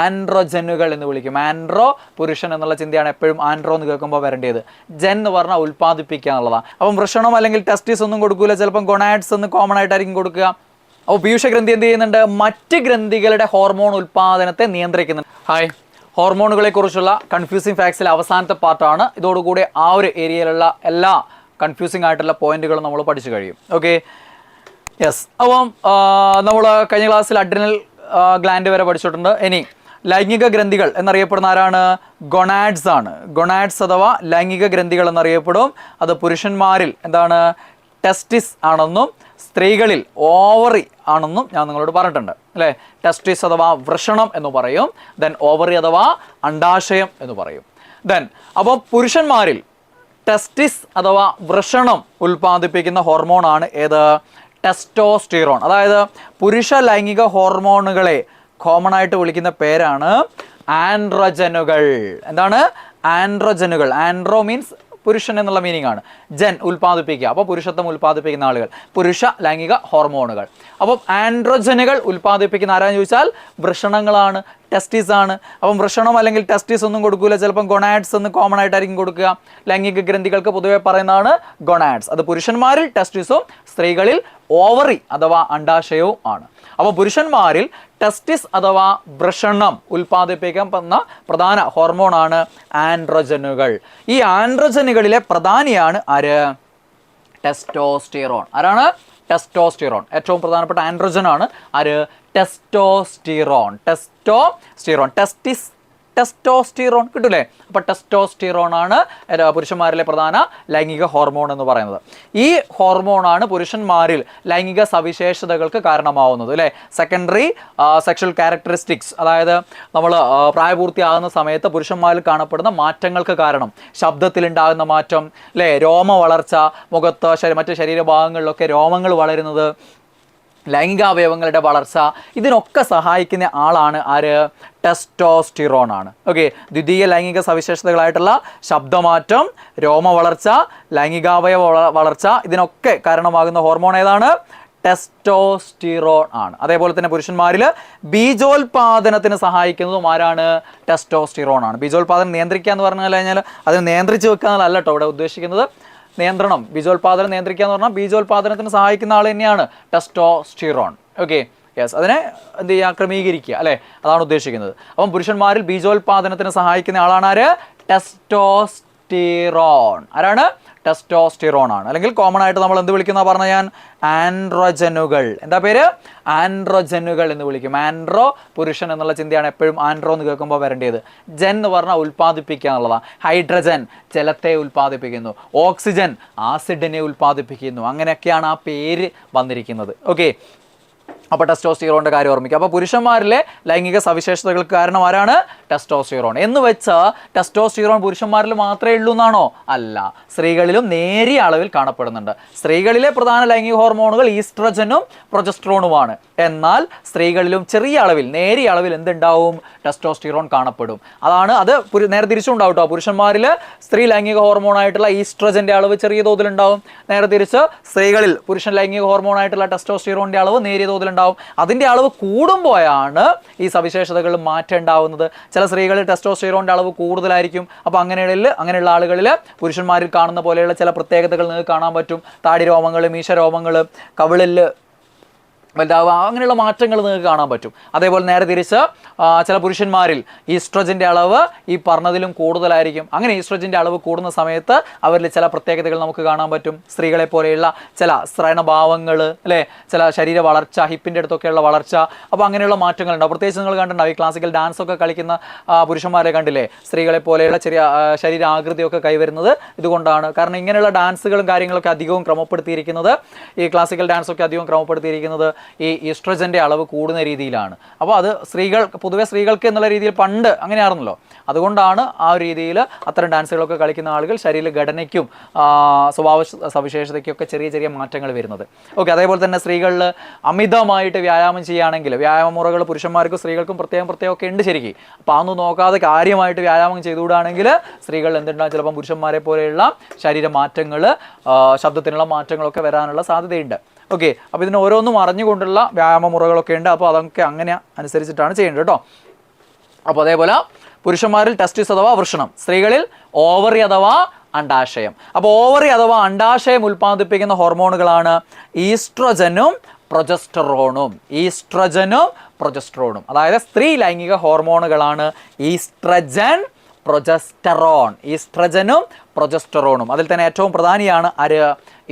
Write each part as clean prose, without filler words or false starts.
ആൻഡ്രോജനുകൾ എന്ന് വിളിക്കും. ആൻഡ്രോ പുരുഷൻ എന്നുള്ള ചിന്തയാണ് എപ്പോഴും ആൻഡ്രോ എന്ന് കേൾക്കുമ്പോൾ വരേണ്ടത്. ജൻ എന്ന് പറഞ്ഞാൽ ഉൽപ്പാദിപ്പിക്കുക എന്നുള്ളതാണ്. അപ്പം വൃഷണം അല്ലെങ്കിൽ ടെസ്റ്റിസ് ഒന്നും കൊടുക്കൂല, ചിലപ്പം ഗൊണാഡ്സ് എന്ന് കോമൺ ആയിട്ടായിരിക്കും കൊടുക്കുക. അപ്പോൾ പീയൂഷഗ്രന്ഥി എന്ത് ചെയ്യുന്നുണ്ട്? മറ്റ് ഗ്രന്ഥികളുടെ ഹോർമോൺ ഉൽപ്പാദനത്തെ നിയന്ത്രിക്കുന്നുണ്ട്. ഹായ്, ഹോർമോണുകളെ കുറിച്ചുള്ള കൺഫ്യൂസിങ് ഫാക്ട്സിലെ അവസാനത്തെ പാർട്ടാണ്. ഇതോടുകൂടി ആ ഒരു ഏരിയയിലുള്ള എല്ലാ കൺഫ്യൂസിങ് ആയിട്ടുള്ള പോയിന്റുകളും നമ്മൾ പഠിച്ചു കഴിയും. Okay, yes. അപ്പം നമ്മൾ കഴിഞ്ഞ ക്ലാസ്സിൽ അഡ്രിനൽ ഗ്ലാൻഡ് വരെ പഠിച്ചിട്ടുണ്ട്. ഇനി ലൈംഗിക ഗ്രന്ഥികൾ എന്നറിയപ്പെടുന്ന ആരാണ്? ഗൊണാഡ്സ് ആണ്. ഗൊണാഡ്സ് അഥവാ ലൈംഗിക ഗ്രന്ഥികൾ എന്നറിയപ്പെടും. അത് പുരുഷന്മാരിൽ എന്താണ്? ടെസ്റ്റിസ് ആണെന്നും സ്ത്രീകളിൽ ഓവറി ആണെന്നും ഞാൻ നിങ്ങളോട് പറഞ്ഞിട്ടുണ്ട് അല്ലേ. ടെസ്റ്റിസ് അഥവാ വൃഷണം എന്ന് പറയും. ദെൻ ഓവറി അഥവാ അണ്ഡാശയം എന്ന് പറയും. ദെൻ അപ്പോൾ പുരുഷന്മാരിൽ ടെസ്റ്റിസ് അഥവാ വൃഷണം ഉൽപ്പാദിപ്പിക്കുന്ന ഹോർമോണാണ് ഏത്? ടെസ്റ്റോസ്റ്റിറോൺ. അതായത് പുരുഷ ലൈംഗിക ഹോർമോണുകളെ കോമൺ ആയിട്ട് വിളിക്കുന്ന പേരാണ് ആൻഡ്രോജനുകൾ. എന്താണ്? ആൻഡ്രോജനുകൾ. ആൻഡ്രോ മീൻസ് പുരുഷൻ എന്നുള്ള മീനിങ് ആണ്. ജൻ ഉൽപ്പാദിപ്പിക്കുക, അപ്പോൾ പുരുഷത്വം ഉൽപ്പാദിപ്പിക്കുന്ന ആളുകൾ, പുരുഷ ലൈംഗിക ഹോർമോണുകൾ. അപ്പം ആൻഡ്രോജനുകൾ ഉൽപ്പാദിപ്പിക്കുന്ന ആരാന്ന് ചോദിച്ചാൽ വൃഷണങ്ങളാണ്, ടെസ്റ്റിസ് ആണ്. അപ്പം വൃഷണം അല്ലെങ്കിൽ ടെസ്റ്റിസ് ഒന്നും കൊടുക്കൂല, ചിലപ്പം ഗൊണാഡ്സ് എന്ന് കോമൺ ആയിട്ടായിരിക്കും കൊടുക്കുക. ലൈംഗിക ഗ്രന്ഥികൾക്ക് പൊതുവെ പറയുന്നതാണ് ഗൊണാഡ്സ്. അത് പുരുഷന്മാരിൽ ടെസ്റ്റിസും സ്ത്രീകളിൽ ഓവറി അഥവാ അണ്ഡാശയവും ആണ്. അപ്പോൾ പുരുഷന്മാരിൽ ടെസ്റ്റിസ് അഥവാ വൃഷണം ഉൽപ്പാദിപ്പിക്കുന്ന പ്രധാന ഹോർമോണാണ് ആൻഡ്രോജനുകൾ. ഈ ആൻഡ്രോജനുകളിലെ പ്രധാനിയാണ് ആര്? ടെസ്റ്റോസ്റ്റിറോൺ. ആരാണ്? ടെസ്റ്റോസ്റ്റിറോൺ. ഏറ്റവും പ്രധാനപ്പെട്ട ആൻഡ്രോജൻ ആണ് ആര്? ടെസ്റ്റോസ്റ്റിറോൺ. ടെസ്റ്റോസ്റ്റിറോൺ. ടെസ്റ്റോസ്റ്റിറോൺ കിട്ടൂലേ? അപ്പോൾ ടെസ്റ്റോസ്റ്റിറോൺ ആണ് പുരുഷന്മാരിലെ പ്രധാന ലൈംഗിക ഹോർമോൺ എന്ന് പറയുന്നത്. ഈ ഹോർമോണാണ് പുരുഷന്മാരിൽ ലൈംഗിക സവിശേഷതകൾക്ക് കാരണമാവുന്നത് അല്ലേ. സെക്കൻഡറി സെക്ഷൽ ക്യാരക്ടറിസ്റ്റിക്സ്, അതായത് നമ്മൾ പ്രായപൂർത്തിയാകുന്ന സമയത്ത് പുരുഷന്മാരിൽ കാണപ്പെടുന്ന മാറ്റങ്ങൾക്ക് കാരണം, ശബ്ദത്തിലുണ്ടാകുന്ന മാറ്റം അല്ലേ, രോമ വളർച്ച, മുഖത്ത് മറ്റ് ശരീരഭാഗങ്ങളിലൊക്കെ രോമങ്ങൾ വളരുന്നത്, ലൈംഗികാവയവങ്ങളുടെ വളർച്ച, ഇതിനൊക്കെ സഹായിക്കുന്ന ആളാണ് ആര്? ടെസ്റ്റോസ്റ്റിറോൺ ആണ്. ഓക്കെ, ദ്വിതീയ ലൈംഗിക സവിശേഷതകളായിട്ടുള്ള ശബ്ദമാറ്റം, രോമ വളർച്ച, ലൈംഗികാവയവ വളർച്ച, ഇതിനൊക്കെ കാരണമാകുന്ന ഹോർമോൺ ഏതാണ്? ടെസ്റ്റോസ്റ്റിറോൺ ആണ്. അതേപോലെ തന്നെ പുരുഷന്മാരിൽ ബീജോൽപാദനത്തിന് സഹായിക്കുന്നതും ആരാണ്? ടെസ്റ്റോസ്റ്റിറോൺ ആണ്. ബീജോൽപാദനം നിയന്ത്രിക്കുക എന്ന് പറഞ്ഞു കഴിഞ്ഞാൽ അതിനെ നിയന്ത്രിച്ച് വെക്കുക എന്നല്ല കേട്ടോ ഇവിടെ ഉദ്ദേശിക്കുന്നത്. നിയന്ത്രണം, ബീജോൽപാദനം നിയന്ത്രിക്കുക എന്ന് പറഞ്ഞാൽ ബീജോൽപാദനത്തിന് സഹായിക്കുന്ന ആൾ തന്നെയാണ് ടെസ്റ്റോസ്റ്റിറോൺ. ഓക്കെ, യെസ്, അതിനെ എന്ത് ചെയ്യുക? ക്രമീകരിക്കുക അല്ലേ, അതാണ് ഉദ്ദേശിക്കുന്നത്. അപ്പം പുരുഷന്മാരിൽ ബീജോൽപാദനത്തിന് സഹായിക്കുന്ന ആളാണ് ആര്? ടെസ്റ്റോസ്റ്റിറോൺ. ആരാണ്? ടെസ്റ്റോസ്റ്റിറോൺ ആണ്. അല്ലെങ്കിൽ കോമൺ ആയിട്ട് നമ്മൾ എന്ത് വിളിക്കുന്ന പറഞ്ഞ ഞാൻ? ആൻഡ്രോജനുകൾ. എന്താ പേര്? ആൻഡ്രോജനുകൾ എന്ന് വിളിക്കും. ആൻഡ്രോ പുരുഷൻ എന്നുള്ള ചിന്തയാണ് എപ്പോഴും ആൻഡ്രോ എന്ന് കേൾക്കുമ്പോൾ വരേണ്ടത്. ജൻ എന്ന് പറഞ്ഞാൽ ഉൽപ്പാദിപ്പിക്കുക എന്നുള്ളതാണ്. ഹൈഡ്രജൻ ജലത്തെ ഉൽപ്പാദിപ്പിക്കുന്നു, ഓക്സിജൻ ആസിഡിനെ ഉൽപ്പാദിപ്പിക്കുന്നു. അങ്ങനെയൊക്കെയാണ് ആ പേര് വന്നിരിക്കുന്നത്. ഓക്കെ, അപ്പോൾ ടെസ്റ്റോസ്റ്റിറോണിൻ്റെ കാര്യം ഓർമ്മിക്കുക. അപ്പോൾ പുരുഷന്മാരിലെ ലൈംഗിക സവിശേഷതകൾക്ക് കാരണം ആരാണ്? ടെസ്റ്റോസ്റ്റിറോൺ. എന്ന് വെച്ച് ടെസ്റ്റോസ്റ്റിറോൺ പുരുഷന്മാരിൽ മാത്രമേ ഉള്ളൂ എന്നാണോ? അല്ല, സ്ത്രീകളിലും നേരിയ അളവിൽ കാണപ്പെടുന്നുണ്ട്. സ്ത്രീകളിലെ പ്രധാന ലൈംഗിക ഹോർമോണുകൾ ഈസ്ട്രജനും പ്രൊജസ്ട്രോണുമാണ്. എന്നാൽ സ്ത്രീകളിലും ചെറിയ അളവിൽ, നേരിയ അളവിൽ എന്തുണ്ടാവും? ടെസ്റ്റോസ്റ്റിറോൺ കാണപ്പെടും. അത് നേരെ തിരിച്ചുണ്ടാവും കേട്ടോ. പുരുഷന്മാരിൽ സ്ത്രീ ലൈംഗിക ഹോർമോണായിട്ടുള്ള ഈസ്ട്രജൻ്റെ അളവ് ചെറിയ തോതിലുണ്ടാവും. നേരെ തിരിച്ച് സ്ത്രീകളിൽ പുരുഷൻ ലൈംഗിക ഹോർമോണായിട്ടുള്ള ടെസ്റ്റോസ്റ്റിറോണിൻ്റെ അളവ് നേരിയ തോതിലുണ്ടാവും. അതിൻ്റെ അളവ് കൂടുമ്പോഴാണ് ഈ സവിശേഷതകളിൽ മാറ്റം ഉണ്ടാവുന്നത്. ചില സ്ത്രീകളിൽ ടെസ്റ്റോസ്റ്റിറോണിൻ്റെ അളവ് കൂടുതലായിരിക്കും. അപ്പോൾ അങ്ങനെയുള്ള ആളുകളിൽ പുരുഷന്മാരിൽ കാണുന്ന പോലെയുള്ള ചില പ്രത്യേകതകൾ നിങ്ങൾക്ക് കാണാൻ പറ്റും. താടി രോമങ്ങൾ, മീശ രോമങ്ങൾ, കവിളിൽ വലുതാവുക, അങ്ങനെയുള്ള മാറ്റങ്ങൾ നിങ്ങൾക്ക് കാണാൻ പറ്റും. അതേപോലെ നേരെ തിരിച്ച് ചില പുരുഷന്മാരിൽ ഈസ്ട്രജൻ്റെ അളവ് ഈ പറഞ്ഞതിലും കൂടുതലായിരിക്കും. അങ്ങനെ ഈസ്ട്രജൻ്റെ അളവ് കൂടുന്ന സമയത്ത് അവരിൽ ചില പ്രത്യേകതകൾ നമുക്ക് കാണാൻ പറ്റും. സ്ത്രീകളെ പോലെയുള്ള ചില സ്ത്രൈണഭാവങ്ങൾ അല്ലേ, ചില ശരീര വളർച്ച, ഹിപ്പിൻ്റെ അടുത്തൊക്കെയുള്ള വളർച്ച, അപ്പോൾ അങ്ങനെയുള്ള മാറ്റങ്ങളുണ്ടാവും. പ്രത്യേകിച്ച് നിങ്ങൾ കണ്ടിട്ടുണ്ടാവും ഈ ക്ലാസിക്കൽ ഡാൻസ് ഒക്കെ കളിക്കുന്ന പുരുഷന്മാരെ കണ്ടില്ലേ, സ്ത്രീകളെ പോലെയുള്ള ചെറിയ ശരീരാകൃതിയൊക്കെ കൈവരുന്നത് ഇതുകൊണ്ടാണ്. കാരണം ഇങ്ങനെയുള്ള ഡാൻസുകളും കാര്യങ്ങളൊക്കെ അധികവും ക്രമപ്പെടുത്തിയിരിക്കുന്നത്, ഈ ക്ലാസിക്കൽ ഡാൻസൊക്കെ അധികവും ക്രമപ്പെടുത്തിയിരിക്കുന്നത് ഈ ഈസ്ട്രജൻ്റെ അളവ് കൂടുന്ന രീതിയിലാണ്. അപ്പോൾ അത് പൊതുവെ സ്ത്രീകൾക്ക് എന്നുള്ള രീതിയിൽ പണ്ട് അങ്ങനെയായിരുന്നല്ലോ. അതുകൊണ്ടാണ് ആ ഒരു രീതിയിൽ അത്തരം ഡാൻസുകളൊക്കെ കളിക്കുന്ന ആളുകൾ ശരീരഘടനയ്ക്കും സ്വഭാവ സവിശേഷതയ്ക്കൊക്കെ ചെറിയ ചെറിയ മാറ്റങ്ങൾ വരുന്നത്. ഓക്കെ, അതേപോലെ തന്നെ സ്ത്രീകളിൽ അമിതമായിട്ട് വ്യായാമം ചെയ്യുകയാണെങ്കിൽ, വ്യായാമ മുറകൾ പുരുഷന്മാർക്കും സ്ത്രീകൾക്കും പ്രത്യേകം ഉണ്ട് ശരിക്കും. അപ്പോൾ അതൊന്നും നോക്കാതെ കാര്യമായിട്ട് വ്യായാമം ചെയ്തുകൂടാണെങ്കിൽ സ്ത്രീകൾ എന്തുണ്ടാകും? ചിലപ്പം പുരുഷന്മാരെ പോലെയുള്ള ശരീര മാറ്റങ്ങൾ, ശബ്ദത്തിനുള്ള മാറ്റങ്ങളൊക്കെ വരാനുള്ള സാധ്യതയുണ്ട്. ഓക്കെ, അപ്പോൾ ഇതിന് ഓരോന്നും അറിഞ്ഞുകൊണ്ടുള്ള വ്യായാമ മുറകളൊക്കെ ഉണ്ട്. അപ്പോൾ അതൊക്കെ അങ്ങനെ അനുസരിച്ചിട്ടാണ് ചെയ്യേണ്ടത് കേട്ടോ. അപ്പോൾ അതേപോലെ പുരുഷന്മാരിൽ ടെസ്റ്റിസ് അഥവാ വൃഷണം, സ്ത്രീകളിൽ ഓവറി അഥവാ അണ്ടാശയം. അപ്പോൾ ഓവറി അഥവാ അണ്ടാശയം ഉൽപ്പാദിപ്പിക്കുന്ന ഹോർമോണുകളാണ് ഈസ്ട്രജനും പ്രൊജസ്റ്ററോണും. ഈസ്ട്രജനും പ്രൊജസ്റ്ററോണും, അതായത് സ്ത്രീ ലൈംഗിക ഹോർമോണുകളാണ് ഈസ്ട്രജൻ, പ്രൊജസ്റ്ററോൺ. ഈസ്ട്രജനും പ്രൊജസ്റ്ററോണും, അതിൽ തന്നെ ഏറ്റവും പ്രധാനിയാണ് ആര്?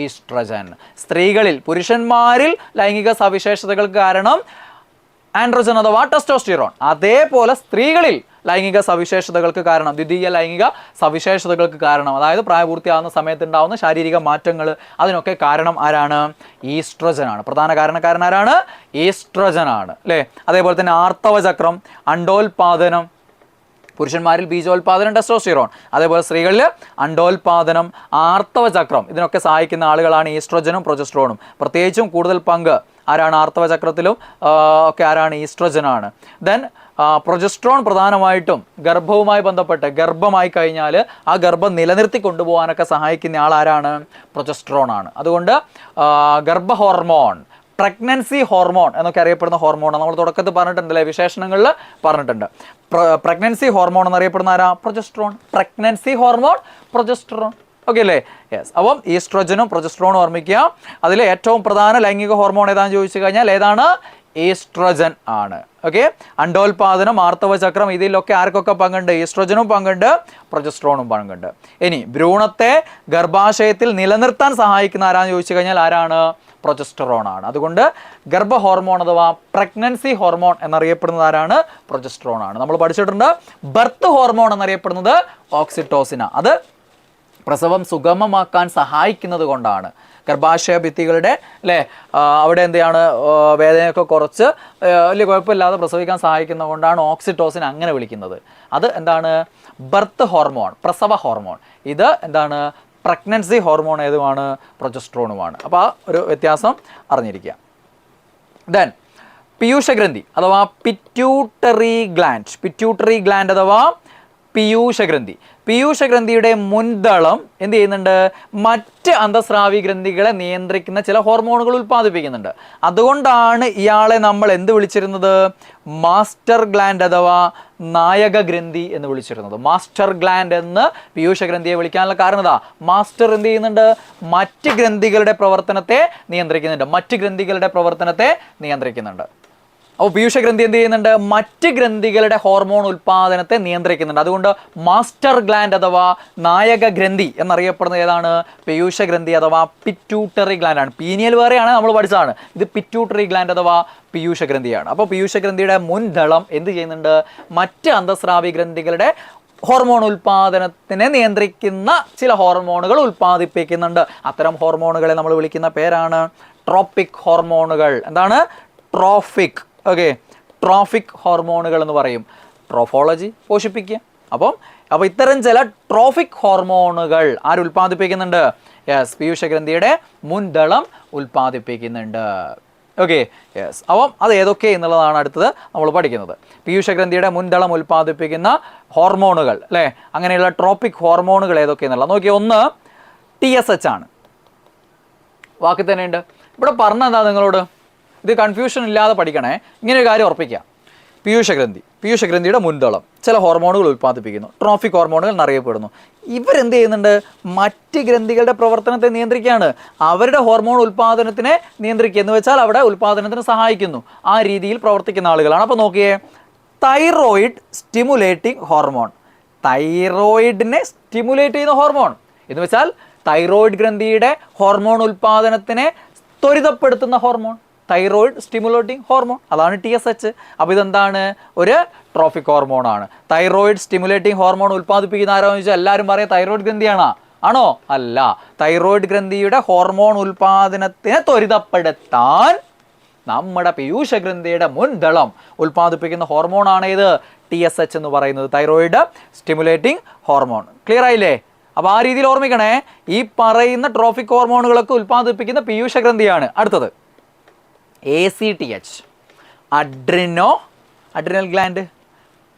ഈസ്ട്രജൻ. സ്ത്രീകളിൽ, പുരുഷന്മാരിൽ ലൈംഗിക സവിശേഷതകൾക്ക് കാരണം ആൻഡ്രോജൻ അഥവാ ടെസ്റ്റോസ്റ്റിറോൺ. അതേപോലെ സ്ത്രീകളിൽ ലൈംഗിക സവിശേഷതകൾക്ക് കാരണം, ദ്വിതീയ ലൈംഗിക സവിശേഷതകൾക്ക് കാരണം, അതായത് പ്രായപൂർത്തിയാവുന്ന സമയത്തുണ്ടാവുന്ന ശാരീരിക മാറ്റങ്ങൾ, അതിനൊക്കെ കാരണം ആരാണ്? ഈസ്ട്രജനാണ്. പ്രധാന കാരണക്കാരൻ ആരാണ്? ഈസ്ട്രജനാണ് അല്ലേ. അതേപോലെ തന്നെ ആർത്തവ ചക്രം, അണ്ടോൽപാദനം, പുരുഷന്മാരിൽ ബീജോൽപാദനം ടെസ്റ്റോസ്റ്റിറോൺ, അതേപോലെ സ്ത്രീകളിൽ അണ്ടോൽപാദനം, ആർത്തവ ചക്രം, ഇതിനൊക്കെ സഹായിക്കുന്ന ആളുകളാണ് ഈസ്ട്രോജനും പ്രൊജസ്ട്രോണും. പ്രത്യേകിച്ചും കൂടുതൽ പങ്ക് ആരാണ്? ആർത്തവ ചക്രത്തിലും ഒക്കെ ആരാണ്? ഈസ്ട്രോജനാണ്. ദെൻ പ്രൊജസ്ട്രോൺ പ്രധാനമായിട്ടും ഗർഭവുമായി ബന്ധപ്പെട്ട്, ഗർഭമായി കഴിഞ്ഞാൽ ആ ഗർഭം നിലനിർത്തി കൊണ്ടുപോകാനൊക്കെ സഹായിക്കുന്ന ആൾ ആരാണ്? പ്രൊജസ്ട്രോൺ ആണ്. അതുകൊണ്ട് ഗർഭ ഹോർമോൺ, പ്രഗ്നൻസി ഹോർമോൺ എന്നൊക്കെ അറിയപ്പെടുന്ന ഹോർമോൺ നമ്മൾ തുടക്കത്തിൽ പറഞ്ഞിട്ടുണ്ടല്ലേ, വിശേഷണങ്ങളിൽ പറഞ്ഞിട്ടുണ്ട്. പ്രഗ്നൻസി ഹോർമോൺ എന്നറിയപ്പെടുന്ന ആരാ? Progesterone. Pregnancy hormone progesterone. Okay അല്ലേ? യെസ്. അപ്പം ഈസ്ട്രോജനും പ്രൊജസ്ട്രോണും ഓർമ്മിക്കുക. അതിൽ ഏറ്റവും പ്രധാന ലൈംഗിക ഹോർമോൺ ഏതാണെന്ന് ചോദിച്ചു കഴിഞ്ഞാൽ ഏതാണ്? ഈസ്ട്രോജൻ ആണ്. ഓക്കെ. അണ്ടോൽപാദനം, ആർത്തവ ചക്രം, ഇതിലൊക്കെ ആർക്കൊക്കെ പങ്കുണ്ട്? ഈസ്ട്രോജനും പങ്കുണ്ട്, പ്രൊജസ്ട്രോണും പങ്കുണ്ട്. ഇനി ഭ്രൂണത്തെ ഗർഭാശയത്തിൽ നിലനിർത്താൻ സഹായിക്കുന്ന ആരാന്ന് ചോദിച്ചു കഴിഞ്ഞാൽ ആരാണ്? പ്രൊജസ്റ്ററോൺ ആണ്. അതുകൊണ്ട് ഗർഭ ഹോർമോൺ അഥവാ പ്രഗ്നൻസി ഹോർമോൺ എന്നറിയപ്പെടുന്നത് ആരാണ്? പ്രൊജസ്ട്രോൺ ആണ്. നമ്മൾ പഠിച്ചിട്ടുണ്ട് ബർത്ത് ഹോർമോൺ എന്നറിയപ്പെടുന്നത് ഓക്സിറ്റോസിന. അത് പ്രസവം സുഗമമാക്കാൻ സഹായിക്കുന്നത് കൊണ്ടാണ്. ഗർഭാശയ ഭിത്തികളുടെ അല്ലേ അവിടെ എന്തെയാണ് വേദനയൊക്കെ കുറച്ച് വലിയ കുഴപ്പമില്ലാതെ പ്രസവിക്കാൻ സഹായിക്കുന്നത് കൊണ്ടാണ് ഓക്സിറ്റോസിൻ അങ്ങനെ വിളിക്കുന്നത്. അത് എന്താണ്? ബർത്ത് ഹോർമോൺ, പ്രസവ ഹോർമോൺ. ഇത് എന്താണ്? പ്രഗ്നൻസി ഹോർമോൺ ഏതുമാണ്? പ്രൊജസ്ട്രോണുമാണ്. അപ്പോൾ ആ ഒരു വ്യത്യാസം അറിഞ്ഞിരിക്കുക. ദെൻ പീയൂഷഗ്രന്ഥി അഥവാ പിറ്റ്യൂട്ടറി ഗ്ലാൻഡ്. പിറ്റ്യൂട്ടറി ഗ്ലാൻഡ് അഥവാ പീയൂഷഗ്രന്ഥി. പീയൂഷഗ്രന്ഥിയുടെ മുൻതളം എന്ത് ചെയ്യുന്നുണ്ട്? മറ്റ് അന്തസ്രാവി ഗ്രന്ഥികളെ നിയന്ത്രിക്കുന്ന ചില ഹോർമോണുകൾ ഉൽപ്പാദിപ്പിക്കുന്നുണ്ട്. അതുകൊണ്ടാണ് ഇയാളെ നമ്മൾ എന്ത് വിളിച്ചിരുന്നത്? മാസ്റ്റർ ഗ്ലാൻഡ് അഥവാ നായക ഗ്രന്ഥി എന്ന് വിളിച്ചിരുന്നത്. മാസ്റ്റർ ഗ്ലാൻഡ് എന്ന് പീയൂഷഗ്രന്ഥിയെ വിളിക്കാനുള്ള കാരണം എന്താ? മാസ്റ്റർ എന്ത് ചെയ്യുന്നുണ്ട്? മറ്റ് ഗ്രന്ഥികളുടെ പ്രവർത്തനത്തെ നിയന്ത്രിക്കുന്നുണ്ട്. മറ്റ് ഗ്രന്ഥികളുടെ പ്രവർത്തനത്തെ നിയന്ത്രിക്കുന്നുണ്ട്. അപ്പോൾ പീയൂഷഗ്രന്ഥി എന്ത് ചെയ്യുന്നുണ്ട്? മറ്റ് ഗ്രന്ഥികളുടെ ഹോർമോൺ ഉൽപ്പാദനത്തെ നിയന്ത്രിക്കുന്നുണ്ട്. അതുകൊണ്ട് മാസ്റ്റർ ഗ്ലാൻഡ് അഥവാ നായക ഗ്രന്ഥി എന്നറിയപ്പെടുന്നത് ഏതാണ്? പീയൂഷഗ്രന്ഥി അഥവാ പിറ്റ്യൂട്ടറി ഗ്ലാൻഡ് ആണ്. പീനിയൽ വേറെയാണ്, നമ്മൾ പഠിച്ചതാണ്. ഇത് പിറ്റ്യൂട്ടറി ഗ്ലാൻഡ് അഥവാ പീയൂഷഗ്രന്ഥിയാണ്. അപ്പോൾ പീയൂഷഗ്രന്ഥിയുടെ മുൻതളം എന്ത് ചെയ്യുന്നുണ്ട്? മറ്റ് അന്തസ്രാവി ഗ്രന്ഥികളുടെ ഹോർമോൺ ഉൽപ്പാദനത്തിനെ നിയന്ത്രിക്കുന്ന ചില ഹോർമോണുകൾ ഉൽപ്പാദിപ്പിക്കുന്നുണ്ട്. അത്തരം ഹോർമോണുകളെ നമ്മൾ വിളിക്കുന്ന പേരാണ് ട്രോപ്പിക് ഹോർമോണുകൾ. എന്താണ്? ട്രോഫിക്. ഓക്കെ, ട്രോഫിക് ഹോർമോണുകൾ എന്ന് പറയും. ട്രോഫോളജി, പോഷിപ്പിക്കുക. അപ്പോൾ ഇത്തരം ചില ട്രോഫിക് ഹോർമോണുകൾ ആര് ഉൽപ്പാദിപ്പിക്കുന്നുണ്ട്? യെസ്, പീയൂഷഗ്രന്ഥിയുടെ മുൻതളം ഉൽപ്പാദിപ്പിക്കുന്നുണ്ട്. Okay, yes. അപ്പം അത് ഏതൊക്കെ എന്നുള്ളതാണ് അടുത്തത് നമ്മൾ പഠിക്കുന്നത്. പീയൂഷഗ്രന്ഥിയുടെ മുൻതളം ഉൽപ്പാദിപ്പിക്കുന്ന ഹോർമോണുകൾ അല്ലേ, അങ്ങനെയുള്ള ട്രോപ്പിക് ഹോർമോണുകൾ ഏതൊക്കെ എന്നുള്ളത് നോക്കിയാൽ ഒന്ന് TSH ആണ്. വാക്കിൽ തന്നെ ഉണ്ട്. ഇവിടെ പറഞ്ഞ എന്താ നിങ്ങളോട്? ഇത് കൺഫ്യൂഷൻ ഇല്ലാതെ പഠിക്കണേ. ഇങ്ങനെ ഒരു കാര്യം ഉറപ്പിക്കുക. പീയൂഷഗ്രന്ഥിയുടെ മുൻതളം ചില ഹോർമോണുകൾ ഉൽപ്പാദിപ്പിക്കുന്നു. ട്രോഫിക് ഹോർമോണുകൾ എന്നറിയപ്പെടുന്നു. ഇവരെന്ത് ചെയ്യുന്നുണ്ട്? മറ്റ് ഗ്രന്ഥികളുടെ പ്രവർത്തനത്തെ നിയന്ത്രിക്കുകയാണ്. അവരുടെ ഹോർമോൺ ഉൽപ്പാദനത്തിനെ നിയന്ത്രിക്കുക എന്ന് വെച്ചാൽ അവിടെ ഉൽപ്പാദനത്തിന് സഹായിക്കുന്നു. ആ രീതിയിൽ പ്രവർത്തിക്കുന്ന ആളുകളാണ്. അപ്പോൾ നോക്കിയേ, തൈറോയിഡ് സ്റ്റിമുലേറ്റിംഗ് ഹോർമോൺ. തൈറോയിഡിനെ സ്റ്റിമുലേറ്റ് ചെയ്യുന്ന ഹോർമോൺ എന്ന് വെച്ചാൽ തൈറോയിഡ് ഗ്രന്ഥിയുടെ ഹോർമോൺ ഉൽപ്പാദനത്തിനെ ത്വരിതപ്പെടുത്തുന്ന ഹോർമോൺ, തൈറോയിഡ് സ്റ്റിമുലേറ്റിംഗ് ഹോർമോൺ, അതാണ് TSH. അപ്പോൾ ഇതെന്താണ്? ഒരു ട്രോഫിക് ഹോർമോണാണ്. തൈറോയിഡ് സ്റ്റിമുലേറ്റിംഗ് ഹോർമോൺ ഉൽപ്പാദിപ്പിക്കുന്ന ആരാന്ന് ചോദിച്ചാൽ എല്ലാവരും പറയാം തൈറോയിഡ് ഗ്രന്ഥിയാണോ? ആണോ? അല്ല. തൈറോയിഡ് ഗ്രന്ഥിയുടെ ഹോർമോൺ ഉൽപ്പാദനത്തിനെ ത്വരിതപ്പെടുത്താൻ നമ്മുടെ പീയൂഷഗ്രന്ഥിയുടെ മുൻതളം ഉൽപ്പാദിപ്പിക്കുന്ന ഹോർമോണാണ് ഇത് TSH എന്ന് പറയുന്നത്, തൈറോയിഡ് സ്റ്റിമുലേറ്റിംഗ് ഹോർമോൺ. ക്ലിയർ ആയില്ലേ? അപ്പോൾ ആ രീതിയിൽ ഓർമ്മിക്കണേ. ഈ പറയുന്ന ട്രോഫിക് ഹോർമോണുകളൊക്കെ ഉൽപ്പാദിപ്പിക്കുന്ന പീയൂഷഗ്രന്ഥിയാണ്. അടുത്തത് ACTH, adrenal gland,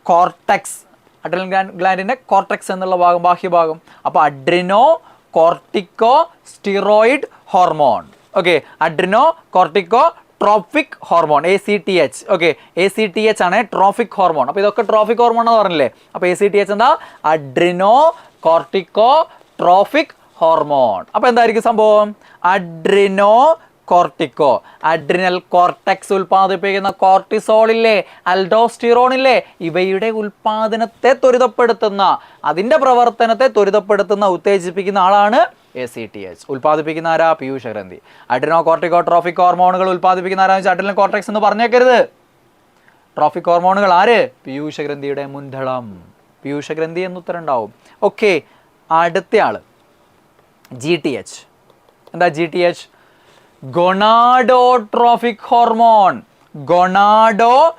cortex. Adrenal ഗ്ലാൻഡിൻ്റെ കോർട്ടെക്സ് എന്നുള്ള ഭാഗം, ബാഹ്യഭാഗം. അപ്പോൾ adreno cortico steroid hormone. Okay, adreno cortico trophic hormone ACTH. Okay, ACTH ആണ് ട്രോഫിക് ഹോർമോൺ. അപ്പോൾ ഇതൊക്കെ ട്രോഫിക് ഹോർമോൺ എന്ന് പറഞ്ഞില്ലേ. അപ്പോൾ ACTH എന്താ? Adreno cortico trophic hormone. അപ്പോൾ എന്തായിരിക്കും സംഭവം? അഡ്രിനോ കോർട്ടിക്കോ, അഡ്രിനൽ കോർട്ടെക്സ് ഉൽപ്പാദിപ്പിക്കുന്ന കോർട്ടിസോൾ ഇല്ലേ, അൽഡോസ്റ്റിറോൺ ഇല്ലേ, ഇവയുടെ ഉൽപാദനത്തെ ത്വരിതപ്പെടുത്തുന്ന, അതിൻ്റെ പ്രവർത്തനത്തെ ത്വരിതപ്പെടുത്തുന്ന, ഉത്തേജിപ്പിക്കുന്ന ആളാണ് ACTH. ഉൽപ്പാദിപ്പിക്കുന്ന ആരാ? പീയൂഷഗ്രന്ഥി. അഡ്രിനോ കോർട്ടിക്കോ ട്രോഫിക് ഹോർമോണുകൾ ഉൽപ്പാദിപ്പിക്കുന്ന ആരാന്ന് വെച്ചാൽ അഡ്രിനൽ കോർട്ടെക്സ് എന്ന് പറഞ്ഞേക്കരുത്. ട്രോഫിക് ഹോർമോണുകൾ ആര്? പീയൂഷഗ്രന്ഥിയുടെ മുൻതളം. പീയൂഷഗ്രന്ഥി എന്ന് ഉത്തരം ഉണ്ടാവും. ഓക്കെ, അടുത്ത ആള് GTH. എന്താ GTH? ഗൊണാഡോട്രോഫിക് ഹോർമോൺ. ഗൊണാഡോട്രോഫിക്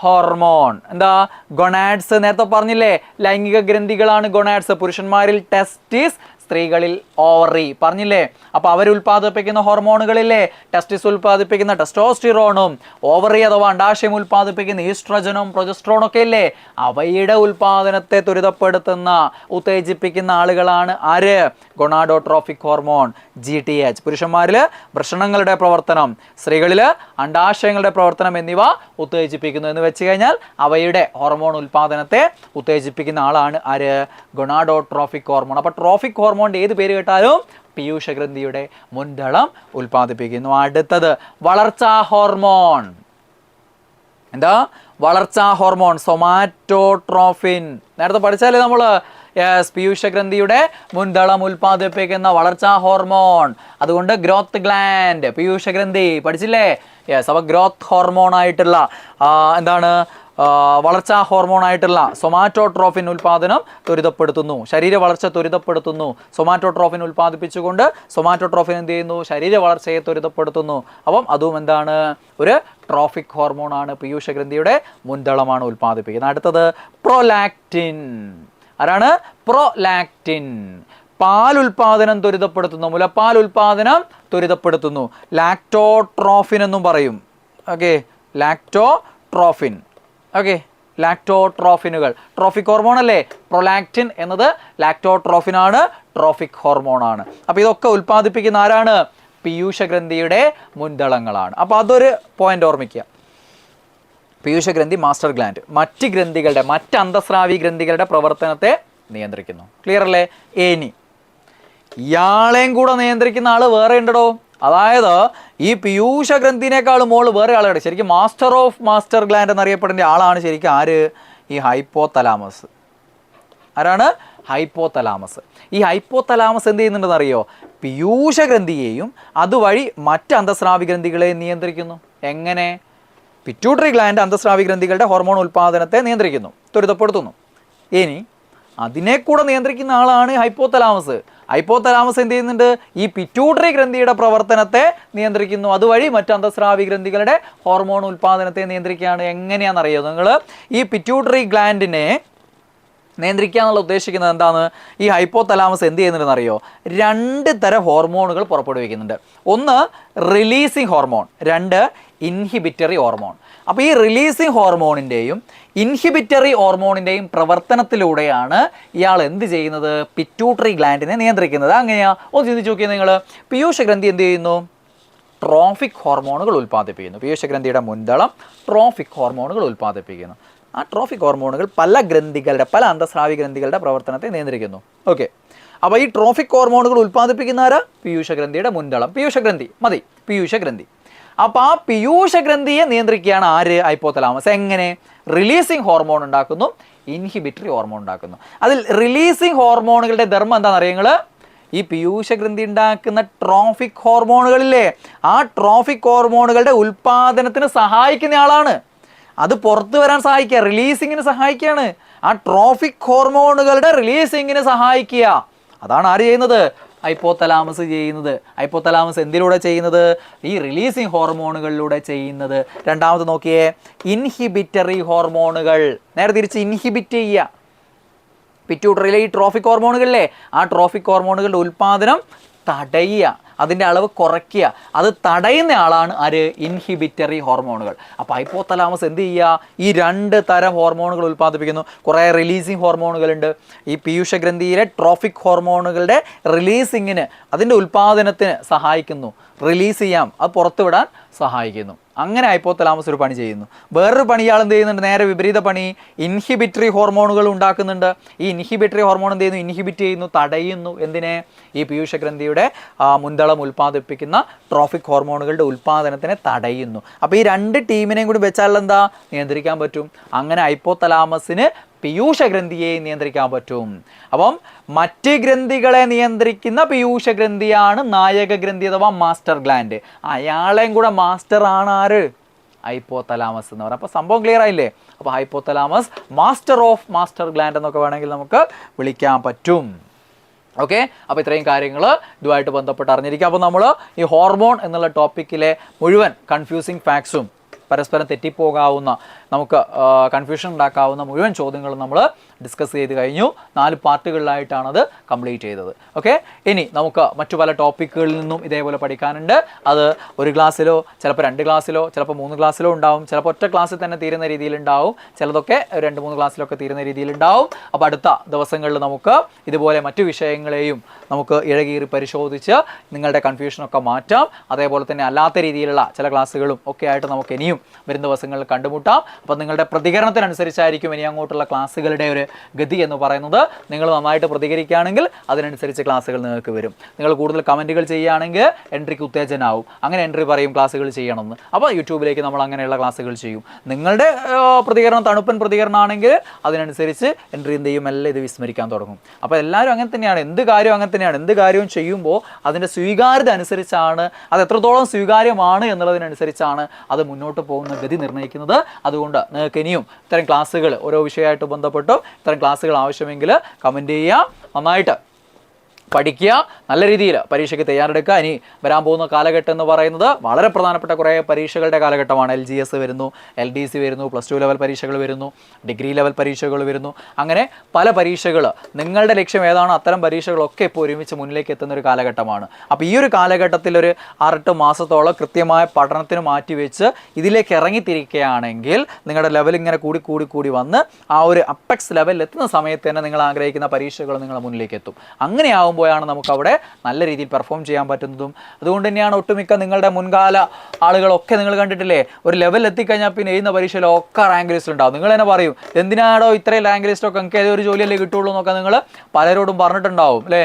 ഹോർമോൺ എന്താ? ഗൊണാഡ്സ് നേരത്തെ പറഞ്ഞില്ലേ, ലൈംഗിക ഗ്രന്ഥികളാണ് ഗൊണാഡ്സ്. പുരുഷന്മാരിൽ ടെസ്റ്റിസ്, സ്ത്രീകളിൽ ഓവറി പറഞ്ഞില്ലേ. അപ്പോൾ അവർ ഉൽപ്പാദിപ്പിക്കുന്ന ഹോർമോണുകളില്ലേ, ടെസ്റ്റിസ് ഉൽപ്പാദിപ്പിക്കുന്ന ടെസ്റ്റോസ്റ്റിറോണും, ഓവറി അഥവാ അണ്ടാശയം ഉൽപ്പാദിപ്പിക്കുന്ന ഈസ്ട്രജനും പ്രൊജസ്ട്രോണും ഒക്കെ ഇല്ലേ, അവയുടെ ഉൽപ്പാദനത്തെ ത്വരിതപ്പെടുത്തുന്ന, ഉത്തേജിപ്പിക്കുന്ന ആളുകളാണ് ആര്? ഗൊണാഡോട്രോഫിക് ഹോർമോൺ GTH. പുരുഷന്മാരിൽ വൃഷണങ്ങളുടെ പ്രവർത്തനം, സ്ത്രീകളിൽ അണ്ടാശയങ്ങളുടെ പ്രവർത്തനം എന്നിവ ഉത്തേജിപ്പിക്കുന്നു എന്ന് വെച്ച് കഴിഞ്ഞാൽ അവയുടെ ഹോർമോൺ ഉൽപ്പാദനത്തെ ഉത്തേജിപ്പിക്കുന്ന ആളാണ് ആര്? ഗൊണാഡോട്രോഫിക് ഹോർമോൺ. അപ്പോൾ ട്രോഫിക് ഹോർമോണിൻ്റെ ഏത് പേര് കേട്ടാലും പീയൂഷഗ്രന്ഥിയുടെ മുൻതളം ഉൽപ്പാദിപ്പിക്കുന്നു. അടുത്തത് വളർച്ചാ ഹോർമോൺ. എന്താ? വളർച്ചാ ഹോർമോൺ സൊമാറ്റോട്രോഫിൻ. നേരത്തെ പഠിച്ചാലേ നമ്മൾ പീയൂഷഗ്രന്ഥിയുടെ മുൻതളം ഉൽപ്പാദിപ്പിക്കുന്ന വളർച്ചാ ഹോർമോൺ. അതുകൊണ്ട് ഗ്രോത്ത് ഗ്ലാൻഡ്, പീയൂഷഗ്രന്ഥി പഠിച്ചില്ലേ? യെസ്. അപ്പോൾ ഗ്രോത്ത് ഹോർമോൺ ആയിട്ടുള്ള എന്താണ്? വളർച്ചാ ഹോർമോൺ ആയിട്ടുള്ള സൊമാറ്റോട്രോഫിൻ ഉൽപ്പാദനം ത്വരിതപ്പെടുത്തുന്നു, ശരീര വളർച്ച ത്വരിതപ്പെടുത്തുന്നു. സൊമാറ്റോട്രോഫിൻ ഉൽപ്പാദിപ്പിച്ചുകൊണ്ട് സൊമാറ്റോട്രോഫിൻ എന്ത് ചെയ്യുന്നു? ശരീര വളർച്ചയെ ത്വരിതപ്പെടുത്തുന്നു. അപ്പം അതും എന്താണ്? ഒരു ട്രോഫിക് ഹോർമോൺ ആണ്. പീയൂഷഗ്രന്ഥിയുടെ മുൻതളമാണ് ഉൽപ്പാദിപ്പിക്കുന്നത്. അടുത്തത് പ്രൊലാക്റ്റിൻ. ആരാണ്? പ്രൊലാക്റ്റിൻ. പാൽ ഉൽപാദനം ത്വരിതപ്പെടുത്തുന്നു, മുലപ്പാൽ ഉൽപാദനം ത്വരിതപ്പെടുത്തുന്നു. ലാക്ടോട്രോഫിൻ എന്നും പറയും. ഓക്കെ, ലാക്ടോട്രോഫിൻ. ഓക്കെ, ലാക്ടോട്രോഫിനുകൾ ട്രോഫിക് ഹോർമോൺ അല്ലേ. പ്രൊലാക്റ്റിൻ എന്നത് ലാക്ടോട്രോഫിൻ ആണ്, ട്രോഫിക് ഹോർമോൺ ആണ്. അപ്പോൾ ഇതൊക്കെ ഉൽപ്പാദിപ്പിക്കുന്ന ആരാണ്? പീയൂഷഗ്രന്ഥിയുടെ മുൻതളങ്ങളാണ്. അപ്പോൾ അതൊരു പോയിന്റ് ഓർമ്മിക്കുക. പീയൂഷഗ്രന്ഥി മാസ്റ്റർ ഗ്ലാൻഡ് മറ്റ് ഗ്രന്ഥികളുടെ, മറ്റ് അന്തസ്രാവി ഗ്രന്ഥികളുടെ പ്രവർത്തനത്തെ നിയന്ത്രിക്കുന്നു. ക്ലിയർ അല്ലേ? ഇനി ഇയാളെയും കൂടെ നിയന്ത്രിക്കുന്ന ആള് വേറെ ഉണ്ടോ? അതായത് ഈ പീയൂഷഗ്രന്ഥിനേക്കാൾ മോള് വേറെ ആളുണ്ട്. ശരിക്കും മാസ്റ്റർ ഓഫ് മാസ്റ്റർ ഗ്ലാൻഡ് എന്നറിയപ്പെടുന്ന ആളാണ് ശരിക്കും ആര്? ഈ ഹൈപ്പോതലാമസ്. ആരാണ്? ഹൈപ്പോതലാമസ്. ഈ ഹൈപ്പോതലാമസ് എന്ത് ചെയ്യുന്നുണ്ടെന്ന് അറിയോ? പീയൂഷഗ്രന്ഥിയെയും അതുവഴി മറ്റ് അന്തസ്രാവി ഗ്രന്ഥികളെയും നിയന്ത്രിക്കുന്നു. എങ്ങനെ? പിറ്റ്യൂട്ടറി ഗ്ലാൻഡ് അന്തസ്രാവി ഗ്രന്ഥികളുടെ ഹോർമോൺ ഉൽപ്പാദനത്തെ നിയന്ത്രിക്കുന്നു, ത്വരിതപ്പെടുത്തുന്നു. ഇനി അതിനെ കൂടെ നിയന്ത്രിക്കുന്ന ആളാണ് ഹൈപ്പോതലാമസ്. ഹൈപ്പോതലാമസ് എന്ത് ചെയ്യുന്നുണ്ട്? ഈ പിറ്റ്യൂട്ടറി ഗ്രന്ഥിയുടെ പ്രവർത്തനത്തെ നിയന്ത്രിക്കുന്നു, അതുവഴി മറ്റ് അന്തസ്രാവി ഗ്രന്ഥികളുടെ ഹോർമോൺ ഉൽപ്പാദനത്തെ നിയന്ത്രിക്കുകയാണ്. എങ്ങനെയാണെന്നറിയോ നിങ്ങൾ? ഈ പിറ്റ്യൂട്ടറി ഗ്ലാൻഡിനെ നിയന്ത്രിക്കുക എന്നുള്ള ഉദ്ദേശിക്കുന്നത് എന്താണ്? ഈ ഹൈപ്പോതലാമസ് എന്ത് ചെയ്യുന്നുണ്ടെന്ന് അറിയോ? 2 തരം ഹോർമോണുകൾ പുറപ്പെടുവിക്കുന്നുണ്ട്. ഒന്ന് റിലീസിങ് ഹോർമോൺ, 2 ഇൻഹിബിറ്ററി ഹോർമോൺ. അപ്പോൾ ഈ റിലീസിങ് ഹോർമോണിൻ്റെയും ഇൻഹിബിറ്ററി ഹോർമോണിൻ്റെയും പ്രവർത്തനത്തിലൂടെയാണ് ഇയാൾ എന്ത് ചെയ്യുന്നത്? പിറ്റ്യൂട്ടറി ഗ്ലാൻഡിനെ നിയന്ത്രിക്കുന്നത്. അങ്ങനെയാ? ഒന്ന് ചിന്തിച്ച് നോക്കിയാൽ നിങ്ങൾ, പീയൂഷഗ്രന്ഥി എന്ത് ചെയ്യുന്നു? ട്രോഫിക് ഹോർമോണുകൾ ഉൽപ്പാദിപ്പിക്കുന്നു. പീയൂഷഗ്രന്ഥിയുടെ മുൻതളം ട്രോഫിക് ഹോർമോണുകൾ ഉൽപ്പാദിപ്പിക്കുന്നു. ആ ട്രോഫിക് ഹോർമോണുകൾ പല ഗ്രന്ഥികളുടെ, പല അന്തസ്രാവി ഗ്രന്ഥികളുടെ പ്രവർത്തനത്തെ നിയന്ത്രിക്കുന്നു. ഓക്കെ, അപ്പോൾ ഈ ട്രോഫിക് ഹോർമോണുകൾ ഉൽപ്പാദിപ്പിക്കുന്ന ആരാ? പീയൂഷഗ്രന്ഥിയുടെ മുൻതളം. പീയൂഷഗ്രന്ഥി മതി, പീയൂഷഗ്രന്ഥി. അപ്പോൾ ആ പീയൂഷഗ്രന്ഥിയെ നിയന്ത്രിക്കുകയാണ് ആര്? ഹൈപ്പോതലാമസ്. എങ്ങനെ? റിലീസിങ് ഹോർമോൺ ഉണ്ടാക്കുന്നു, ഇൻഹിബിറ്ററി ഹോർമോൺ ഉണ്ടാക്കുന്നു. അതിൽ റിലീസിങ് ഹോർമോണുകളുടെ ധർമ്മം എന്താണെന്ന് അറിയുക നിങ്ങൾ? ഈ പീയൂഷഗ്രന്ഥി ഉണ്ടാക്കുന്ന ട്രോഫിക് ഹോർമോണുകളില്ലേ, ആ ട്രോഫിക് ഹോർമോണുകളുടെ ഉൽപ്പാദനത്തിന് സഹായിക്കുന്ന ആളാണ്. അത് പുറത്തു വരാൻ സഹായിക്കുക, റിലീസിങ്ങിന് സഹായിക്കുകയാണ്. ആ ട്രോഫിക് ഹോർമോണുകളുടെ റിലീസിങ്ങിന് സഹായിക്കുക. അതാണ് ആര് ചെയ്യുന്നത്? ഹൈപ്പോതലാമസ് ചെയ്യുന്നത്. ഹൈപ്പോതലാമസ് എന്തിലൂടെ ചെയ്യുന്നത്? ഈ റിലീസിങ് ഹോർമോണുകളിലൂടെ ചെയ്യുന്നത്. രണ്ടാമത് നോക്കിയേ, ഇൻഹിബിറ്ററി ഹോർമോണുകൾ. നേരെ തിരിച്ച് ഇൻഹിബിറ്റ് ചെയ്യുക. പിറ്റ്യൂട്ടറിയിലെ ഈ ട്രോഫിക് ഹോർമോണുകളിലെ ആ ട്രോഫിക് ഹോർമോണുകളുടെ ഉൽപ്പാദനം തടയുക, അതിൻ്റെ അളവ് കുറയ്ക്കുക, അത് തടയുന്ന ആളാണ് ആര്? ഇൻഹിബിറ്ററി ഹോർമോണുകൾ. അപ്പോൾ ഹൈപ്പോതലാമസ് എന്ത് ചെയ്യുക? ഈ 2 തരം ഹോർമോണുകൾ ഉൽപ്പാദിപ്പിക്കുന്നു. കുറേ റിലീസിങ് ഹോർമോണുകളുണ്ട്. ഈ പീയൂഷഗ്രന്ഥിയിലെ ട്രോഫിക് ഹോർമോണുകളുടെ റിലീസിങ്ങിന്, അതിൻ്റെ ഉൽപ്പാദനത്തിന് സഹായിക്കുന്നു. റിലീസ് ചെയ്യാം, അത് പുറത്തുവിടാൻ സഹായിക്കുന്നു. അങ്ങനെ ഹൈപ്പോതലാമസ് ഒരു പണി ചെയ്യുന്നു. വേറൊരു പണി ഇയാൾ എന്ത് ചെയ്യുന്നുണ്ട്? നേരെ വിപരീത പണി. ഇൻഹിബിറ്ററി ഹോർമോണുകൾ ഉണ്ടാക്കുന്നുണ്ട്. ഈ ഇൻഹിബിറ്ററി ഹോർമോൺ എന്ത് ചെയ്യുന്നു? ഇൻഹിബിറ്റ് ചെയ്യുന്നു, തടയുന്നു. എന്തിനെ? ഈ പീയൂഷഗ്രന്ഥിയുടെ മുൻതളം ഉൽപ്പാദിപ്പിക്കുന്ന ട്രോഫിക് ഹോർമോണുകളുടെ ഉൽപ്പാദനത്തിനെ തടയുന്നു. അപ്പോൾ ഈ 2 ടീമിനെയും കൂടി വെച്ചാൽ എന്താ? നിയന്ത്രിക്കാൻ പറ്റും. അങ്ങനെ ഹൈപ്പോതലാമസിന് പീയൂഷഗ്രന്ഥിയെ നിയന്ത്രിക്കാൻ പറ്റും. അപ്പം മറ്റ് ഗ്രന്ഥികളെ നിയന്ത്രിക്കുന്ന പീയൂഷഗ്രന്ഥിയാണ് നായക ഗ്രന്ഥി അഥവാ മാസ്റ്റർ ഗ്ലാൻഡ്. അയാളെയും കൂടെ മാസ്റ്റർ ആണ് ആര്? ഹൈപ്പോതലാമസ് എന്ന് പറയുന്നത്. അപ്പോൾ സംഭവം ക്ലിയർ ആയില്ലേ? അപ്പോൾ hypothalamus master of master gland എന്നൊക്കെ വേണമെങ്കിൽ നമുക്ക് വിളിക്കാൻ പറ്റും. ഓക്കെ, അപ്പോൾ ഇത്രയും കാര്യങ്ങൾ ഇതുമായിട്ട് ബന്ധപ്പെട്ട് അറിഞ്ഞിരിക്കുക. അപ്പോൾ നമ്മൾ ഈ ഹോർമോൺ എന്നുള്ള ടോപ്പിക്കിലെ മുഴുവൻ കൺഫ്യൂസിങ് ഫാക്ട്സും പരസ്പരം തെറ്റിപ്പോകാവുന്ന, നമുക്ക് കൺഫ്യൂഷൻ ഉണ്ടാക്കാവുന്ന മുഴുവൻ ചോദ്യങ്ങളും നമ്മൾ ഡിസ്കസ് ചെയ്ത് കഴിഞ്ഞു. 4 പാർട്ടുകളിലായിട്ടാണത് കംപ്ലീറ്റ് ചെയ്തത്. ഓക്കെ, ഇനി നമുക്ക് മറ്റു പല ടോപ്പിക്കുകളിൽ നിന്നും ഇതേപോലെ പഠിക്കാനുണ്ട്. അത് ഒരു ക്ലാസ്സിലോ ചിലപ്പോൾ 2 ക്ലാസ്സിലോ ചിലപ്പോൾ 3 ക്ലാസ്സിലോ ഉണ്ടാവും. ചിലപ്പോൾ ഒറ്റ ക്ലാസ്സിൽ തന്നെ തീരുന്ന രീതിയിലുണ്ടാവും. ചിലതൊക്കെ 2-3 ക്ലാസ്സിലൊക്കെ തീരുന്ന രീതിയിലുണ്ടാവും. അപ്പോൾ അടുത്ത ദിവസങ്ങളിൽ നമുക്ക് ഇതുപോലെ മറ്റു വിഷയങ്ങളെയും നമുക്ക് ഇഴകീറി പരിശോധിച്ച് നിങ്ങളുടെ കൺഫ്യൂഷനൊക്കെ മാറ്റാം. അതേപോലെ തന്നെ അല്ലാത്ത രീതിയിലുള്ള ചില ക്ലാസ്സുകളും ഒക്കെ ആയിട്ട് നമുക്ക് ഇനിയും വരും ദിവസങ്ങളിൽ കണ്ടുമുട്ടാം. അപ്പോൾ നിങ്ങളുടെ പ്രതികരണത്തിനനുസരിച്ചായിരിക്കും ഇനി അങ്ങോട്ടുള്ള ക്ലാസ്സുകളുടെ ഒരു ഗതി എന്ന് പറയുന്നത്. നിങ്ങൾ നന്നായിട്ട് പ്രതികരിക്കുകയാണെങ്കിൽ അതിനനുസരിച്ച് ക്ലാസ്സുകൾ നിങ്ങൾക്ക് വരും. നിങ്ങൾ കൂടുതൽ കമൻറ്റുകൾ ചെയ്യുകയാണെങ്കിൽ എൻട്രിക്ക് ഉത്തേജനമാവും. അങ്ങനെ എൻട്രി പറയും ക്ലാസ്സുകൾ ചെയ്യണമെന്ന്. അപ്പോൾ യൂട്യൂബിലേക്ക് നമ്മൾ അങ്ങനെയുള്ള ക്ലാസ്സുകൾ ചെയ്യും. നിങ്ങളുടെ പ്രതികരണം തണുപ്പൻ പ്രതികരണമാണെങ്കിൽ അതിനനുസരിച്ച് എൻട്രി എന്ത് ചെയ്യും? എല്ലാം ഇത് വിസ്മരിക്കാൻ തുടങ്ങും. അപ്പോൾ എല്ലാവരും അങ്ങനെ തന്നെയാണ്. എന്ത് കാര്യവും അങ്ങനെ തന്നെയാണ്. എന്ത് കാര്യവും ചെയ്യുമ്പോൾ അതിൻ്റെ സ്വീകാര്യത അനുസരിച്ചാണ്, അത് എത്രത്തോളം സ്വീകാര്യമാണ് എന്നുള്ളതിനനുസരിച്ചാണ് അത് മുന്നോട്ട് പോകുന്ന ഗതി നിർണ്ണയിക്കുന്നത്. അതുകൊണ്ട് നിങ്ങൾക്ക് ഇനിയും ഇത്തരം ക്ലാസ്സുകൾ ഓരോ വിഷയമായിട്ട് ബന്ധപ്പെട്ടോ ഇത്തരം ക്ലാസ്സുകൾ ആവശ്യമെങ്കിൽ കമൻറ്റ് ചെയ്യുക. നന്നായിട്ട് പഠിക്കുക, നല്ല രീതിയിൽ പരീക്ഷയ്ക്ക് തയ്യാറെടുക്കുക. ഇനി വരാൻ പോകുന്ന കാലഘട്ടം എന്ന് പറയുന്നത് വളരെ പ്രധാനപ്പെട്ട കുറേ പരീക്ഷകളുടെ കാലഘട്ടമാണ്. LGS വരുന്നു, LDC വരുന്നു, +2 ലെവൽ പരീക്ഷകൾ വരുന്നു, ഡിഗ്രി ലെവൽ പരീക്ഷകൾ വരുന്നു. അങ്ങനെ പല പരീക്ഷകൾ, നിങ്ങളുടെ ലക്ഷ്യം ഏതാണോ അത്തരം പരീക്ഷകളൊക്കെ ഇപ്പോൾ ഒരുമിച്ച് മുന്നിലേക്ക് എത്തുന്ന ഒരു കാലഘട്ടമാണ്. അപ്പോൾ ഈ ഒരു കാലഘട്ടത്തിൽ ഒരു 6-8 മാസത്തോളം കൃത്യമായ പഠനത്തിന് മാറ്റിവെച്ച് ഇതിലേക്ക് ഇറങ്ങിത്തിരിക്കുകയാണെങ്കിൽ നിങ്ങളുടെ ലെവൽ ഇങ്ങനെ കൂടി വന്ന് ആ ഒരു അപ്പെക്സ് ലെവലിൽ എത്തുന്ന സമയത്ത് തന്നെ നിങ്ങൾ ആഗ്രഹിക്കുന്ന പരീക്ഷകൾ നിങ്ങളുടെ മുന്നിലേക്ക് എത്തും. അങ്ങനെയാവുമ്പോൾ ാണ് നമുക്ക് അവിടെ നല്ല രീതിയിൽ പെർഫോം ചെയ്യാൻ പറ്റുന്നതും. അതുകൊണ്ട് തന്നെയാണ് ഒട്ടുമിക്ക നിങ്ങളുടെ മുൻകാല ആളുകളൊക്കെ നിങ്ങൾ കണ്ടിട്ടില്ലേ, ഒരു ലെവൽ എത്തിക്കഴിഞ്ഞാൽ പിന്നെ എഴുതുന്ന പരീക്ഷയിലൊക്കെ റാങ്ക് ലിസ്റ്റ് ഉണ്ടാവും. നിങ്ങൾ തന്നെ പറയും, എന്തിനാണോ ഇത്രയും റാങ്ക് ലിസ്റ്റൊക്കെ നിങ്ങൾക്ക് ഏതൊരു ജോലിയല്ലേ കിട്ടുള്ളൂ എന്നൊക്കെ നിങ്ങൾ പലരോടും പറഞ്ഞിട്ടുണ്ടാവും അല്ലേ.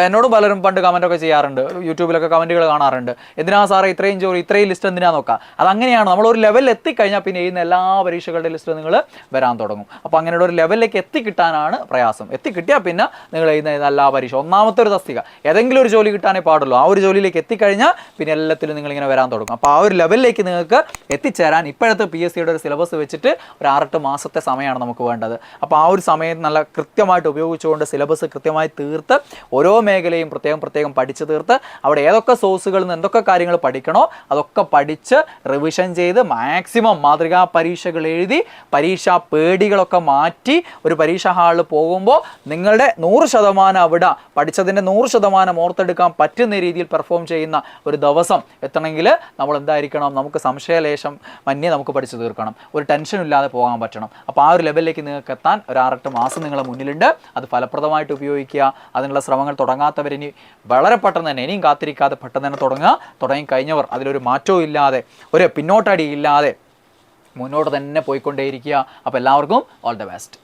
എന്നോടും പലരും പണ്ട് കമൻറ്റൊക്കെ ചെയ്യാറുണ്ട്, യൂട്യൂബിലൊക്കെ കമൻറ്റുകൾ കാണാറുണ്ട്, എന്തിനാ സാറേ ഇത്രയും ജോലി, ഇത്രയും ലിസ്റ്റ് എന്തിനാ നോക്കുക. അതങ്ങനെയാണ്, നമ്മളൊരു ലെവലിൽ എത്തിക്കഴിഞ്ഞാൽ പിന്നെ എഴുതുന്ന എല്ലാ പരീക്ഷകളുടെ ലിസ്റ്റ് നിങ്ങൾ വരാൻ തുടങ്ങും. അപ്പോൾ അങ്ങനെയുള്ള ഒരു ലെവലിലേക്ക് എത്തിക്കിട്ടാനാണ് പ്രയാസം. എത്തിക്കിട്ടിയാൽ പിന്നെ നിങ്ങൾ എഴുതുന്ന എല്ലാ പരീക്ഷ ഒന്നാമത്തെ ഒരു തസ്തിക ഏതെങ്കിലും ഒരു ജോലി കിട്ടാനേ പാടുള്ളൂ. ആ ഒരു ജോലിയിലേക്ക് എത്തിക്കഴിഞ്ഞാൽ പിന്നെ എല്ലാത്തിലും നിങ്ങളിങ്ങനെ വരാൻ തുടങ്ങും. അപ്പോൾ ആ ഒരു ലെവലിലേക്ക് നിങ്ങൾക്ക് എത്തിച്ചേരാൻ ഇപ്പോഴത്തെ PSCയുടെ ഒരു സിലബസ് വെച്ചിട്ട് ഒരു 6-8 മാസത്തെ സമയമാണ് നമുക്ക് വേണ്ടത്. അപ്പോൾ ആ ഒരു സമയം നല്ല കൃത്യമായിട്ട് ഉപയോഗിച്ചുകൊണ്ട് സിലബസ് കൃത്യമായി തീർത്ത് ഓരോ മേഖലയും പ്രത്യേകം പഠിച്ച് തീർത്ത് അവിടെ ഏതൊക്കെ സോഴ്സുകളിൽ നിന്ന് എന്തൊക്കെ കാര്യങ്ങൾ പഠിക്കണോ അതൊക്കെ പഠിച്ച് റിവിഷൻ ചെയ്ത് മാക്സിമം മാതൃകാ പരീക്ഷകൾ എഴുതി പരീക്ഷാ പേടികളൊക്കെ മാറ്റി ഒരു പരീക്ഷാ ഹാളിൽ പോകുമ്പോൾ നിങ്ങളുടെ 100% അവിടെ പഠിച്ചതിൻ്റെ 100% ഓർത്തെടുക്കാൻ പറ്റുന്ന രീതിയിൽ പെർഫോം ചെയ്യുന്ന ഒരു ദിവസം എത്തണമെങ്കിൽ നമ്മൾ എന്തായിരിക്കണം, നമുക്ക് സംശയലേശം മന്യേ നമുക്ക് പഠിച്ചു തീർക്കണം, ഒരു ടെൻഷനും ഇല്ലാതെ പോകാൻ പറ്റണം. അപ്പോൾ ആ ഒരു ലെവലിലേക്ക് നിങ്ങൾക്ക് എത്താൻ ഒരു 6-8 മാസം നിങ്ങളുടെ മുന്നിലുണ്ട്. അത് ഫലപ്രദമായിട്ട് ഉപയോഗിക്കുക. അതിനുള്ള ശ്രമങ്ങൾ തുടങ്ങാത്തവരിനി വളരെ പെട്ടെന്ന് തന്നെ, ഇനിയും കാത്തിരിക്കാതെ പെട്ടെന്ന് തന്നെ തുടങ്ങി കഴിഞ്ഞവർ അതിലൊരു മാറ്റവും ഇല്ലാതെ ഒരു പിന്നോട്ടടി ഇല്ലാതെ മുന്നോട്ട് തന്നെ പോയിക്കൊണ്ടേയിരിക്കുക. അപ്പോൾ എല്ലാവർക്കും ഓൾ ദ ബെസ്റ്റ്.